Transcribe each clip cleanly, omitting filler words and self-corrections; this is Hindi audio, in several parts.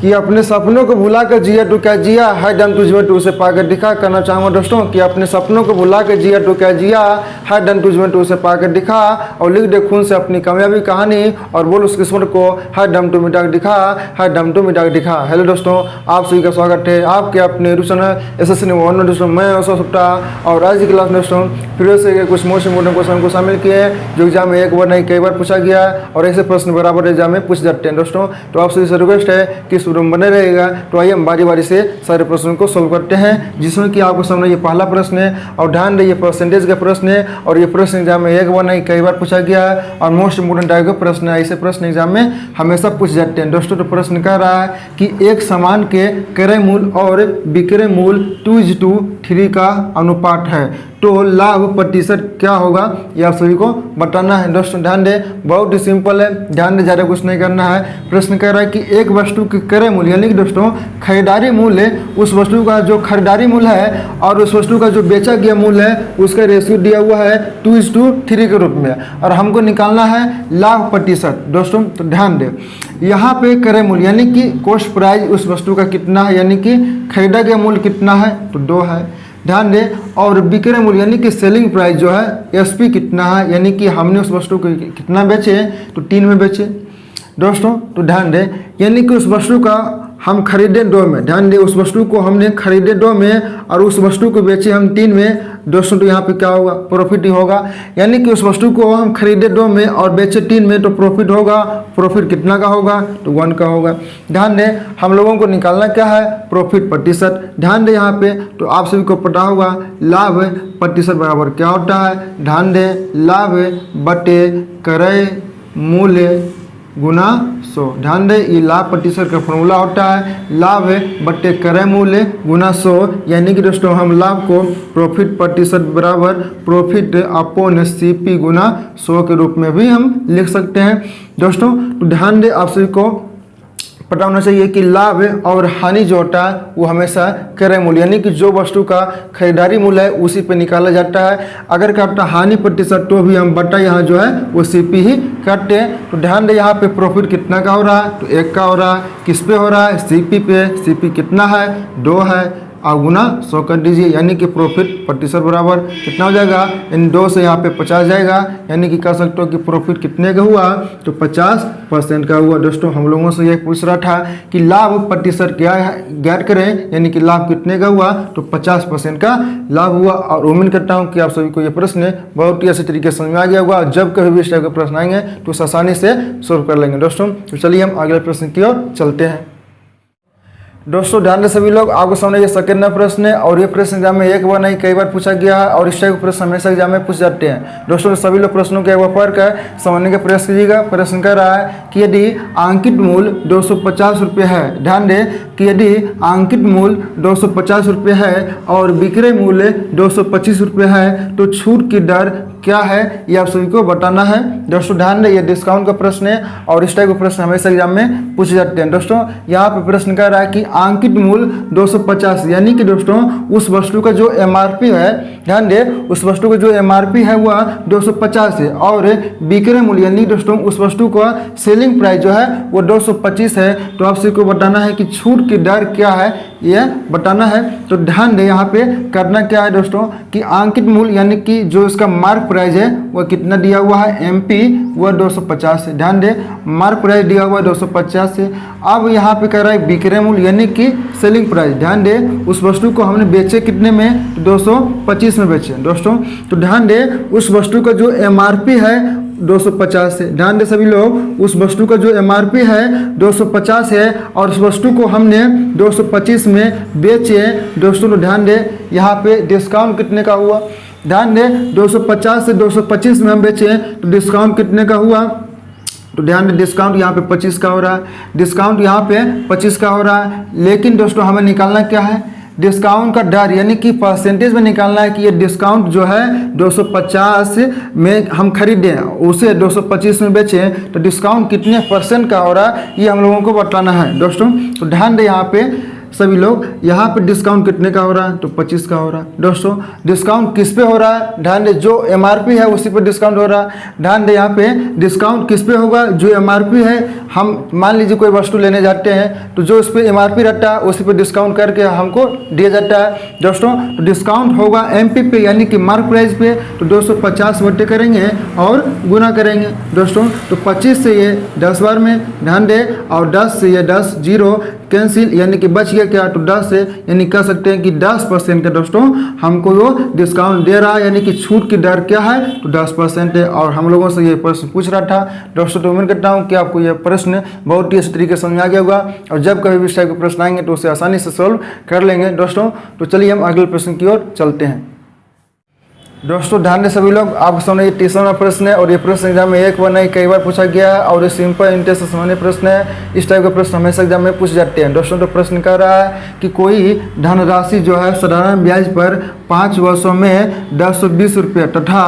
कि अपने सपनों को भुला कर जिया तो क्या जिया है डन टू जीवन टू से पाकर दिखा। करना चाहूँगा दोस्तों कि अपने सपनों को भुला कर जिया तो क्या जिया है डन टू जीवन टू से पाकर दिखा, और लिख दे खून से अपनी कामयाबी कहानी और बोल उस किस्मत को है डम टू मिटा दिखा, है डम टू मिटा दिखा। हेलो दोस्तों, आप सभी का स्वागत है आपके अपने यूट्यूब चैनल एसएससी वन दोस्तों। मैं अशोक सुप्ता और आज की क्लास में दोस्तों फिर से कुछ मोस्ट इंपोर्टेंट क्वेश्चन को शामिल किए हैं जो एग्जाम में एक बार नहीं कई बार पूछा गया और ऐसे प्रश्न बराबर एग्जाम में पूछ जाते हैं दोस्तों। तो आप सभी से रिक्वेस्ट है कि इस वीडियो में बने रहेगा। तो आइए हम बारी बारी से सारे प्रश्नों को सोल्व करते हैं, जिसमें कि आपको सामने ये पहला प्रश्न है और ध्यान दें ये परसेंटेज का प्रश्न है और ये प्रश्न एग्जाम में एक बार नहीं कई बार पूछा गया है और मोस्ट इंपोर्टेंट टाइप का प्रश्न है। ऐसे प्रश्न एग्जाम में हमेशा पूछ जाते हैं दोस्तों। तो प्रश्न कह रहा है कि एक सामान के क्रय मूल्य और विक्रय मूल्य 2:3 का अनुपात है तो लाभ प्रतिशत क्या होगा, ये आप सभी को बताना है दोस्तों। ध्यान दें, बहुत ही सिंपल है, ध्यान दें, ज़्यादा कुछ नहीं करना है। प्रश्न कह रहा है कि एक वस्तु के क्रय मूल्य यानी कि दोस्तों खरीदारी मूल्य, उस वस्तु का जो खरीदारी मूल्य है और उस वस्तु का जो बेचा गया मूल्य है उसका रेशियो दिया हुआ है 2:3 के रूप में और हमको निकालना है लाभ प्रतिशत दोस्तों। तो ध्यान दें, यहाँ पे क्रय मूल्य यानी कि कॉस्ट प्राइस उस वस्तु का कितना है, यानी कि खरीदा गया मूल्य कितना है तो 2 है। ध्यान दें, और विक्रय मूल्य यानी कि सेलिंग प्राइस जो है एसपी कितना है, यानी कि हमने उस वस्तु को कितना बेचे तो 3 में बेचे दोस्तों। तो ध्यान दें, यानी कि उस वस्तु का हम खरीदे 2 में, ध्यान दें उस वस्तु को हमने खरीदे 2 में और उस वस्तु को बेचे हम 3 में दोस्तों। तो यहाँ पे क्या होगा, प्रॉफिट ही होगा। यानी कि उस वस्तु को हम खरीदे 2 में और बेचे 3 में तो प्रॉफिट होगा। प्रॉफिट कितना का होगा तो 1 का होगा। ध्यान दें, हम लोगों को निकालना क्या है, प्रॉफिट प्रतिशत। ध्यान दें यहाँ पे, तो आप सभी को पता होगा लाभ प्रतिशत बराबर क्या होता है। ध्यान दें, लाभ बटे क्रय मूल्य गुना 100। ध्यान दें, ये लाभ प्रतिशत का फॉर्मूला होता है, लाभ बटे क्रय मूल्य गुना 100। यानी कि दोस्तों हम लाभ को प्रॉफिट प्रतिशत बराबर प्रॉफिट अपॉन CP गुना 100 के रूप में भी हम लिख सकते हैं दोस्तों। तो ध्यान दें, आप सभी को पता होना चाहिए कि लाभ और हानि जो होता है वो हमेशा क्रय मूल्य यानी कि जो वस्तु का खरीदारी मूल्य है उसी पे निकाला जाता है। अगर करता हानि प्रतिशत तो भी हम बटा यहाँ जो है वो CP ही करते हैं। तो ध्यान दें, यहाँ पे प्रॉफिट कितना का हो रहा है तो 1 का हो रहा है। किस पे हो रहा है, CP पे। CP कितना है 2 है और गुना 100 कर दीजिए, यानी कि प्रॉफिट प्रतिशत बराबर कितना हो जाएगा, इन 2 से यहाँ पे 50 जाएगा, यानी कि कह सकते हो कि प्रॉफिट कितने का हुआ तो 50% का हुआ दोस्तों। हम लोगों से ये पूछ रहा था कि लाभ प्रतिशत क्या है ज्ञात करें, यानी कि लाभ कितने का हुआ तो 50% का लाभ हुआ। और उम्मीद करता हूँ कि आप सभी को ये प्रश्न बहुत ही अच्छे तरीके से समझ में आ गया होगा। जब कभी भी इस टाइप के प्रश्न आएंगे तो उस आसानी से सोल्व कर लेंगे दोस्तों। तो चलिए हम अगले प्रश्न की ओर चलते हैं दोस्तों। ध्यान दें सभी लोग, आपको सामने ये सेकंड प्रश्न है और ये प्रश्न एग्जाम में एक बार नहीं कई बार पूछा गया है और इस टाइप के प्रश्न हमेशा एग्जाम में पूछ जाते हैं दोस्तों। सभी लोग प्रश्नों के एक बार पढ़ कर समझने का प्रयास कीजिएगा। प्रश्न कर रहा है कि यदि अंकित मूल्य 250 रुपये है, ध्यान दें कि यदि अंकित मूल्य 250 रुपये है और विक्रय मूल्य 225 रुपये है तो छूट की दर क्या है, ये आप सभी को बताना है दोस्तों। ध्यान दें, ये डिस्काउंट का प्रश्न है और इस टाइप के प्रश्न हमेशा एग्जाम में पूछे जाते हैं दोस्तों। यहाँ पे प्रश्न कर रहा है कि अंकित मूल्य 250 यानी कि दोस्तों उस वस्तु का जो MRP है, ध्यान दें उस वस्तु का जो MRP है वह 250 है और विक्रय मूल्य यानी दोस्तों उस वस्तु का सेलिंग प्राइस जो है वो 225 है। तो आप सभी को बताना है कि छूट की दर क्या है, ये बताना है। तो ध्यान दें, यहाँ पे करना क्या है दोस्तों कि अंकित मूल्य यानी कि जो इसका मार्क प्राइस है वह कितना दिया हुआ है MP वह 250 है। ध्यान दें, मार्क प्राइस दिया हुआ है 250 से। अब यहाँ पे कह रहा है विक्रय मूल्य यानी कि सेलिंग प्राइस। ध्यान दें, उस वस्तु को हमने बेचे कितने में 225 में बेचे दोस्तों। तो ध्यान दें, उस वस्तु का जो MRP है 250 से। ध्यान दें सभी लोग, उस वस्तु का जो MRP है 250 है और उस वस्तु को हमने 225 में बेचे दोस्तों। तो ध्यान दें, यहाँ पे डिस्काउंट कितने का हुआ, ध्यान दें 250 से 225 में हम बेचे तो डिस्काउंट कितने का हुआ तो ध्यान दें डिस्काउंट यहाँ पे 25 का हो रहा है, डिस्काउंट यहाँ पे 25 का हो रहा है। लेकिन दोस्तों हमें निकालना क्या है, डिस्काउंट का दर यानी कि परसेंटेज में निकालना है कि ये डिस्काउंट जो है 250 में हम खरीदे उसे 225 में बेचें तो डिस्काउंट कितने % का हो रहा है ये हम लोगों को बताना है दोस्तों। तो ध्यान दें, यहाँ पे सभी लोग, यहाँ पे डिस्काउंट कितने का हो रहा है, तो 25 का हो रहा है। दोस्तों डिस्काउंट किस पे हो रहा है, ध्यान दे जो MRP है उसी पे डिस्काउंट हो रहा है। ध्यान दे यहाँ पे डिस्काउंट किस पे होगा, जो MRP है। हम मान लीजिए कोई वस्तु लेने जाते हैं तो जो उस पर MRP रहता है उसी पे डिस्काउंट करके हमको दिया जाता है। दोस्तों तो डिस्काउंट होगा MP पे यानी कि मार्क प्राइस पे, तो 250 बट्टे करेंगे और गुना करेंगे। दोस्तों तो 25 से ये 10 बार में, ध्यान दे, और 10 से ये 10 जीरो कैंसिल यानी कि बच गया क्या, तो 10 से यानी कह सकते हैं कि 10% का दोस्तों हमको वो डिस्काउंट दे रहा है, यानी कि छूट की दर क्या है, तो 10% है। और हम लोगों से ये प्रश्न पूछ रहा था। दोस्तों तो उम्मीद करता हूँ कि आपको ये प्रश्न बहुत ही अच्छी तरीके से समझ आ गया होगा, और जब कभी भी इस टाइप के प्रश्न आएंगे तो उसे आसानी से सॉल्व कर लेंगे। दोस्तों तो चलिए हम अगले प्रश्न की ओर चलते हैं। दोस्तों ध्यान दें सभी लोग, आपके सामने ये 30वां प्रश्न है और ये प्रश्न एग्जाम में एक बार नहीं कई बार पूछा गया है, और ये सिंपल इंटरेस्ट से सामान्य प्रश्न है। इस टाइप के प्रश्न हमेशा एग्जाम में पूछ जाते हैं। दोस्तों तो प्रश्न कह रहा है कि कोई धनराशि जो है साधारण ब्याज पर 5 वर्षों में 1020 रुपये तथा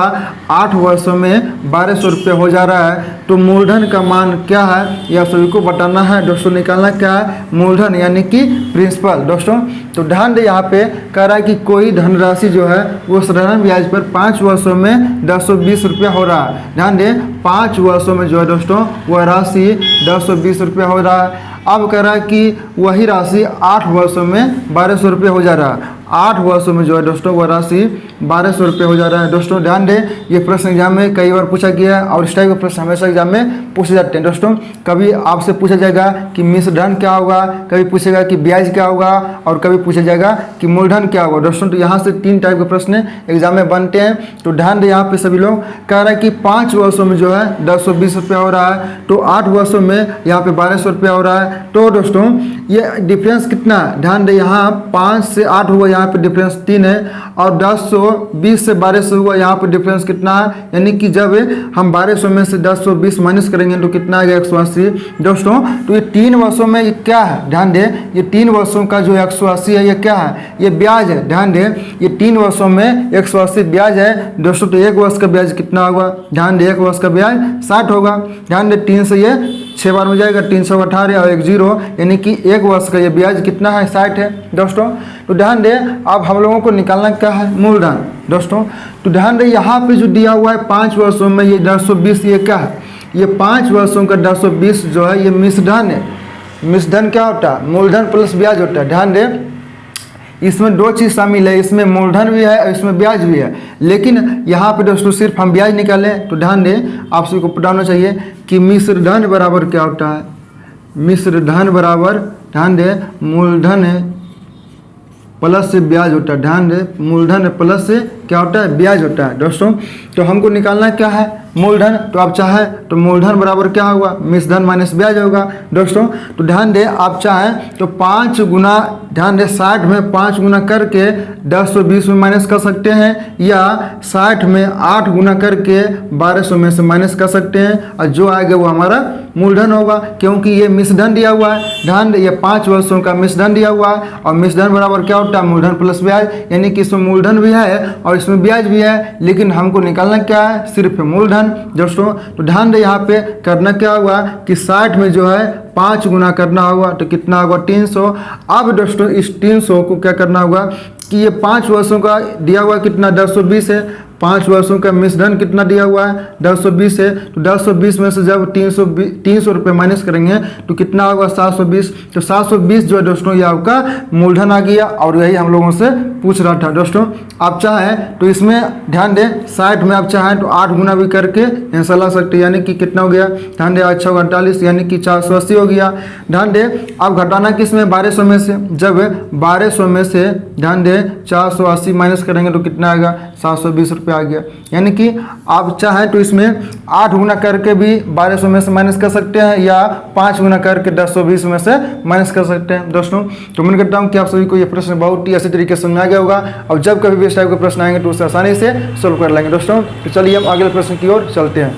8 वर्षों में 1200 रुपये हो जा रहा है, तो मूलधन का मान क्या है, यह सभी को बताना है। दोस्तों निकालना क्या है, मूलधन यानी कि प्रिंसिपल। दोस्तों तो ध्यान दे यहाँ पे कह रहा है कि कोई धनराशि जो है वो साधारण ब्याज पर 5 वर्षों में 1020 रुपया हो रहा है। ध्यान दें 5 वर्षों में जो है दोस्तों वह राशि 1020 रुपया हो रहा है। अब कह रहा है कि वही राशि 8 वर्षों में 1200 रुपये हो जा रहा है। 8 वर्षों में जो है दोस्तों वह राशि 1200 रुपये हो जा रहा है। दोस्तों ध्यान दें ये प्रश्न एग्जाम में कई बार पूछा गया है, और इस टाइप के प्रश्न हमेशा एग्जाम में पूछे जाते हैं। दोस्तों कभी आपसे पूछा जाएगा कि मिश्र धन क्या होगा, कभी पूछेगा कि ब्याज क्या होगा, और कभी पूछा जाएगा कि मूलधन क्या होगा। दोस्तों तो यहाँ से 3 टाइप के प्रश्न एग्जाम में बनते हैं। तो ध्यान दें यहाँ पे सभी लोग, कह रहा है कि 5 वर्षों में जो है 1020 रुपया हो रहा है, तो 8 वर्षों में यहाँ पे 1200 रुपया हो रहा है। तो दोस्तों ये डिफरेंस कितना है, ध्यान दें यहाँ 5 से 8 हुआ, यहाँ पे डिफरेंस 3 है, और 1020 से 1200 हुआ, यहाँ पे डिफरेंस कितना है, यानी कि जब हम 1200 में से 1020 माइनस करेंगे तो कितना आएगा, 180। दोस्तों तो ये 3 वर्षों में ये क्या है, ध्यान दें ये 3 वर्षों का जो 180 है ये क्या है, ये ब्याज है। ध्यान दें ये 3 वर्षों में 180 ब्याज है। दोस्तों तो 1 वर्ष का ब्याज कितना होगा, ध्यान दें 1 वर्ष का ब्याज 60 होगा। ध्यान दें 3 से ये 6 बार में जाएगा, 318 और 1 0, यानी कि 1 वर्ष का ये ब्याज कितना है, 60 है। दोस्तों तो ध्यान दें अब हम लोगों को निकालना क्या है, मूलधन। दोस्तों तो ध्यान दें यहाँ पे जो दिया हुआ है 5 वर्षों में ये 1020, ये क्या है, ये 5 वर्षों का 1020 जो है ये मिश्रधन है। मिश्रधन क्या होता है, मूलधन प्लस ब्याज होता है। ध्यान दें इसमें 2 चीज़ शामिल है, इसमें मूलधन भी है और इसमें ब्याज भी है, लेकिन यहाँ पे दोस्तों सिर्फ हम ब्याज निकालें। तो ध्यान दें आप सभी को पता होना चाहिए कि मिश्रधन बराबर क्या होता है, मिश्रधन बराबर ध्यान दें मूलधन है प्लस से ब्याज होता है। ध्यान दें मूलधन प्लस से क्या होता है, ब्याज होता है। दोस्तों तो हमको निकालना क्या है, मूलधन। तो आप चाहें तो मूलधन बराबर क्या होगा, मिश्रधन माइनस ब्याज होगा। दोस्तों तो ध्यान दें आप चाहें तो 5 गुना, ध्यान दें 60 में 5 गुना करके 1020 में माइनस कर सकते हैं, या 60 में 8 गुना करके 1200 में से माइनस कर सकते हैं, और जो आएगा वो हमारा मूलधन होगा, क्योंकि ये मिश्रधन दिया हुआ है। ध्यान दें ये 5 वर्षों का मिश्रधन दिया हुआ है, और मिश्रधन बराबर क्या होता है, मूलधन प्लस ब्याज, यानी कि इसमें मूलधन भी है और इसमें ब्याज भी है, लेकिन हमको निकालना क्या है, सिर्फ मूलधन। दोस्तों तो ध्यान दें यहाँ पे करना क्या हुआ कि 60 में जो है 5 गुना करना होगा, तो कितना होगा 300। अब दोस्तों इस 300 को क्या करना होगा कि ये 5 वर्षों का दिया हुआ कितना 1020 है, 5 वर्षों का मिश्रधन कितना दिया हुआ है 1020 है, तो 1020 में से जब 300 रुपये माइनस करेंगे तो कितना होगा 720। तो 720 जो है दोस्तों ये आपका मूलधन आ गया, और यही हम लोगों से पूछ रहा था। दोस्तों आप चाहें तो इसमें ध्यान दें 60 में आप चाहें तो 8 गुना भी करके आंसर ला सकते हैं, यानी कि कितना हो गया, ध्यान दें 48 यानी कि 480 हो गया। ध्यान दें अब घटाना किस में, 1200 में से, जब 1200 में से ध्यान दें 480 माइनस करेंगे तो कितना आएगा 720 रुपये आ गया। यानी कि आप चाहें तो इसमें 8 गुना करके भी 1200 में से माइनस कर सकते हैं, या 5 गुना करके 1020 में से माइनस कर सकते हैं। दोस्तों तो उम्मीद करता हूं कि आप सभी को ये प्रश्न बहुत ही अच्छे तरीके से समझ आ गया होगा, और जब कभी भी इस टाइप के प्रश्न आएंगे तो उसे आसानी से सोल्व कर लेंगे। दोस्तों तो चलिए हम अगले प्रश्न की ओर चलते हैं।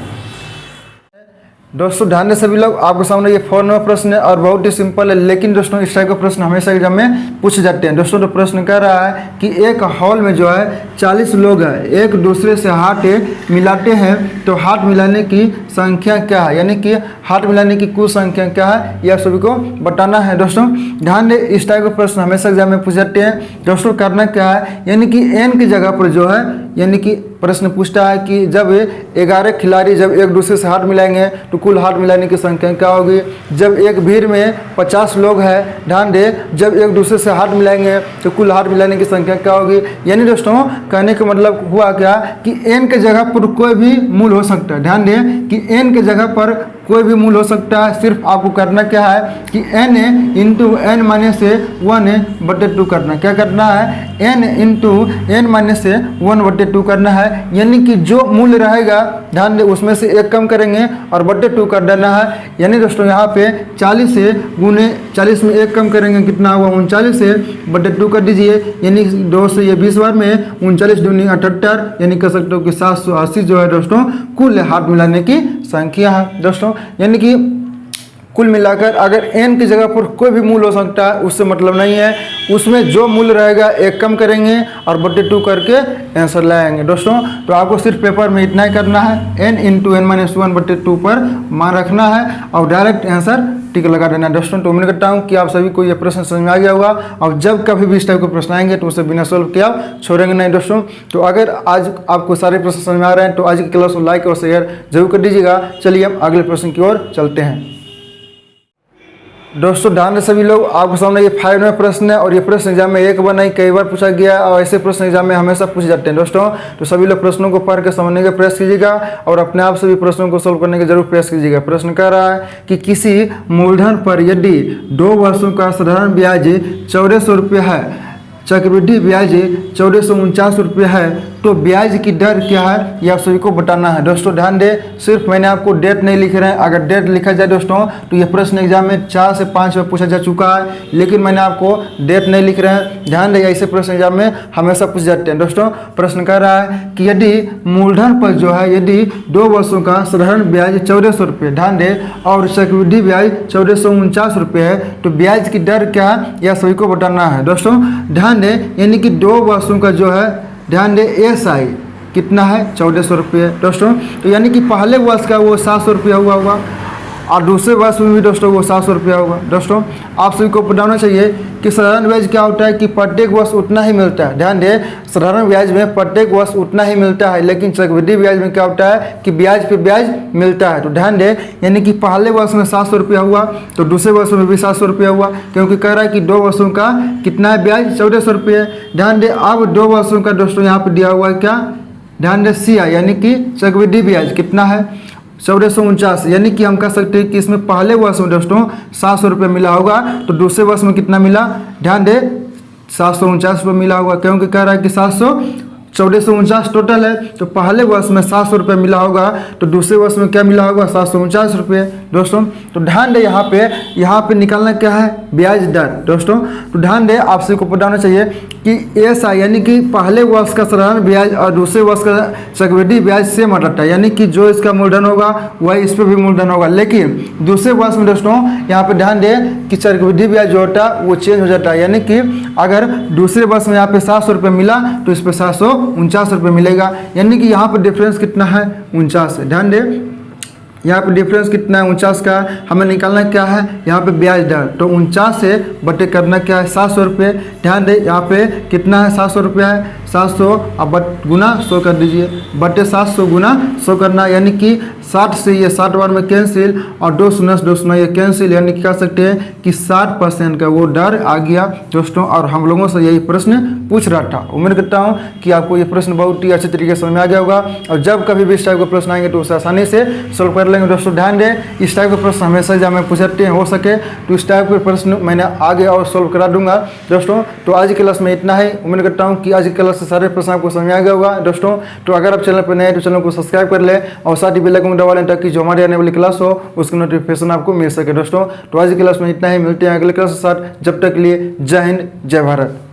दोस्तों ध्यान दें सभी लोग, आपके सामने ये 4 नंबर प्रश्न है और बहुत ही सिंपल है, लेकिन दोस्तों इस टाइप का प्रश्न हमेशा एग्जाम में पूछे जाते हैं। दोस्तों तो प्रश्न कह रहा है कि एक हॉल में जो है 40 लोग हैं, एक दूसरे से हाथ मिलाते हैं तो हाथ मिलाने की संख्या क्या है, यानी कि हाथ मिलाने की कुल संख्या क्या है, यह सभी को बताना है। दोस्तों ध्यान दें, इस टाइप का प्रश्न हमेशा एग्जाम में पूछ जाते हैं। दोस्तों करना क्या है, यानी कि n की जगह पर जो है, यानी कि प्रश्न पूछता है कि जब 11 खिलाड़ी जब एक दूसरे से हाथ मिलाएंगे तो कुल हाथ मिलाने की संख्या क्या होगी। जब एक भीड़ में 50 लोग हैं, ध्यान दे, जब एक दूसरे से हाथ मिलाएंगे तो कुल हाथ मिलाने की संख्या क्या होगी। यानी दोस्तों कहने का मतलब हुआ क्या कि n के जगह पर कोई भी मूल हो सकता है। ध्यान दें कि n के जगह पर कोई भी मूल हो सकता है, सिर्फ आपको करना क्या है कि n इंटू n माइनस 1/2 करना। क्या करना है, n इंटू n माइनस 1/2 करना है। यानी कि जो मूल्य रहेगा, ध्यान दें, उसमें से एक कम करेंगे और बटे 2 कर देना है। यानी दोस्तों यहाँ पे 40 से गुने 40 में एक कम करेंगे, कितना हुआ 39 से बटे 2 कर दीजिए। यानी 2 से ये 20 बार में 39 दूनी 78, यानी कह सकते हो कि 780 जो है दोस्तों कुल हाथ मिलाने की संख्या है। दोस्तों यानी कि कुल मिलाकर अगर n की जगह पर कोई भी मूल हो सकता है, उससे मतलब नहीं है, उसमें जो मूल रहेगा एक कम करेंगे और बटे 2 करके आंसर लाएंगे। दोस्तों तो आपको सिर्फ पेपर में इतना ही करना है, n इंटू n माइनस 1/2 पर मान रखना है और डायरेक्ट आंसर टिक लगा देना है। दोस्तों तो उम्मीद करता हूँ कि आप सभी को ये प्रश्न समझ में आ गया होगा और जब कभी भी इस टाइप के प्रश्न आएंगे तो उसे बिना सॉल्व किए आप छोड़ेंगे नहीं। दोस्तों तो अगर आज आपको सारे प्रश्न समझ में आ रहे हैं तो आज की क्लास को लाइक और शेयर जरूर कर दीजिएगा। चलिए हम अगले प्रश्न की ओर चलते हैं। दोस्तों ध्यान दें सभी लोग, आपके सामने ये 5 नंबर प्रश्न है और ये प्रश्न एग्जाम में एक बार नहीं कई बार पूछा गया है और ऐसे प्रश्न एग्जाम में हमेशा पूछे जाते हैं। दोस्तों तो सभी लोग प्रश्नों को पढ़ के समझने का प्रयास कीजिएगा और अपने आप से भी प्रश्नों को सोल्व करने का जरूर प्रयास कीजिएगा। प्रश्न कह रहा है कि किसी मूलधन पर यदि 2 वर्षों का साधारण ब्याज 1400 रुपये है, चक्रवृद्धि ब्याज 1449 रुपये है, तो ब्याज की दर क्या है यह आप सभी को बताना है। दोस्तों ध्यान दें, सिर्फ मैंने आपको डेट नहीं लिख रहे हैं। अगर डेट लिखा जाए दोस्तों तो यह प्रश्न एग्जाम में 4 से 5 बार पूछा जा चुका है, लेकिन मैंने आपको डेट नहीं लिख रहे हैं। ध्यान दें, ऐसे प्रश्न एग्जाम में हमेशा पूछ जाते हैं। दोस्तों प्रश्न कह रहा है कि यदि मूलधन पर जो है यदि 2 वर्षों का साधारण ब्याज 1400 रुपये, ध्यान दें, और चक्रवृद्धि ब्याज 1449 रुपये है, तो ब्याज की दर क्या है यह सभी को बताना है। दोस्तों ध्यान दें, यानी कि 2 वर्षों का जो है, ध्यान दें, SI कितना है 1400 रुपये। दोस्तों तो यानी कि पहले वर्ष का वो 700 रुपया हुआ होगा और दूसरे वर्ष में भी दोस्तों वो 700 रुपया होगा। दोस्तों आप सभी को बताना चाहिए कि साधारण ब्याज क्या होता है कि प्रत्येक वर्ष उतना ही मिलता है। ध्यान दें, साधारण ब्याज में प्रत्येक वर्ष उतना ही मिलता है, लेकिन चक्रवृद्धि ब्याज में क्या होता है कि ब्याज पे ब्याज मिलता है। तो ध्यान दें, यानी कि पहले वर्ष में 700 रुपया हुआ तो दूसरे वर्ष में भी 700 रुपया हुआ, क्योंकि कह रहा है कि 2 वर्षों का कितना है ब्याज 1400 रुपये। ध्यान दें, अब 2 वर्षों का दोस्तों यहाँ पर दिया हुआ है क्या, ध्यान दें CI यानी कि चक्रवृद्धि ब्याज कितना है 1449, यानी कि हम कह सकते हैं कि इसमें पहले वर्ष में दोस्तों 700 रुपये मिला होगा, तो दूसरे वर्ष में कितना मिला, ध्यान दे 749 रुपये मिला होगा, क्योंकि कह रहा है कि 1449 टोटल है, तो पहले वर्ष में 700 रुपये मिला होगा, तो दूसरे वर्ष में क्या मिला होगा 749 रुपये। दोस्तों तो ध्यान दे, यहाँ पे निकालना क्या है ब्याज दर। दोस्तों तो ध्यान दे, आप सभी को पता होना चाहिए कि SI यानी कि पहले वर्ष का साधारण ब्याज और दूसरे वर्ष का चक्रवृद्धि ब्याज सेम रहता है, यानी कि जो इसका मूलधन होगा वही इस पर भी मूलधन होगा। लेकिन दूसरे वर्ष में दोस्तों यहाँ पे ध्यान दें कि चक्रवृद्धि ब्याज जो होता है वो चेंज हो जाता है, यानी कि अगर दूसरे वर्ष में यहाँ पे 700 रुपये मिला तो इस पर 749 रुपये मिलेगा, यानी कि यहाँ पर डिफरेंस कितना है 49 है। ध्यान दें, यहाँ पे डिफरेंस कितना है 49 का, हमें निकालना क्या है यहाँ पे ब्याज दर, तो 49 से बटे करना क्या है 700 रुपये। ध्यान दें, यहाँ पे कितना है 700 रुपया है, 700 अब गुना 100 कर दीजिए, बटे 700 गुना 100 करना, यानी कि 60 से ये 60 बार में कैंसिल और 2 शून्य ये कैंसिल, यानी कि कह सकते हैं कि 60% का वो दर आ गया दोस्तों। और हम लोगों से यही प्रश्न पूछ रहा था। उम्मीद करता हूँ कि आपको ये प्रश्न बहुत ही अच्छे तरीके से समझ में आ गया होगा और जब कभी भी इस टाइप के प्रश्न आएंगे तो उसे आसानी से सोल्व कर लेंगे। दोस्तों ध्यान दें, इस टाइप के प्रश्न हमेशा जब मैं पूछते हैं, हो सके तो इस टाइप के प्रश्न मैंने आगे और सोल्व करा दूंगा। दोस्तों तो आज की क्लास में इतना ही। उम्मीद करता हूँ कि आज की क्लास से सारे प्रश्न आपको समझ आ गया होगा। दोस्तों तो अगर आप चैनल पर नए हैं तो चैनल को सब्सक्राइब कर ले और साथ ही बेल आइकन दबा लें ताकि जो हमारी आने वाली क्लास हो उसकी नोटिफिकेशन आपको मिल सके। दोस्तों तो आज की क्लास में इतना ही, मिलते हैं अगले क्लास के साथ। जब तक के लिए जय हिंद, जय भारत।